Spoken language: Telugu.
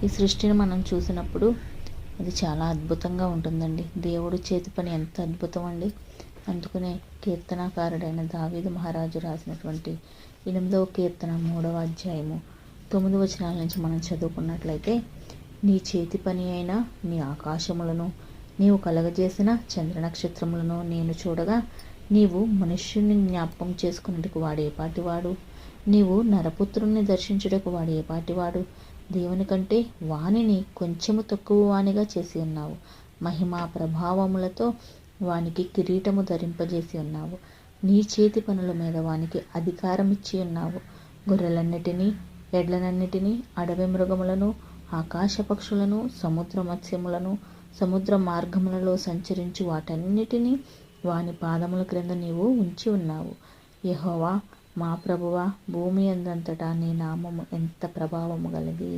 ఈ సృష్టిని మనం చూసినప్పుడు అది చాలా అద్భుతంగా ఉంటుందండి. దేవుడు చేతి పని ఎంత అద్భుతం అండి. అందుకనే కీర్తనాకారుడైన దావీదు మహారాజు రాసినటువంటి 8వ కీర్తన 3వ అధ్యాయము 9 వచనాల నుంచి మనం చదువుకున్నట్లయితే, నీ చేతి పని అయిన నీ ఆకాశములను, నీవు కలగజేసిన చంద్ర నక్షత్రములను నేను చూడగా, నీవు మనుష్యుని జ్ఞాపకం చేసుకున్నట్టుకు వాడేపాటివాడు, నీవు నరపుత్రుణ్ణి దర్శించుటకు వాడేపాటివాడు, దేవుని కంటే వానిని కొంచెము తక్కువ వానిగా చేసి ఉన్నావు. మహిమా ప్రభావములతో వానికి కిరీటము ధరింపజేసి ఉన్నావు. నీ చేతి పనుల మీద వానికి అధికారం ఇచ్చి ఉన్నావు. గొర్రెలన్నిటినీ, ఎడ్లనన్నిటినీ, అడవి మృగములను, ఆకాశ పక్షులను, సముద్ర మత్స్యములను, సముద్ర మార్గములలో సంచరించు వాటన్నిటినీ వాని పాదముల క్రింద నీవు ఉంచి ఉన్నావు. యెహోవా మా ప్రభువా, భూమి అందంతటా నీ నామము ఎంత ప్రభావము గలది.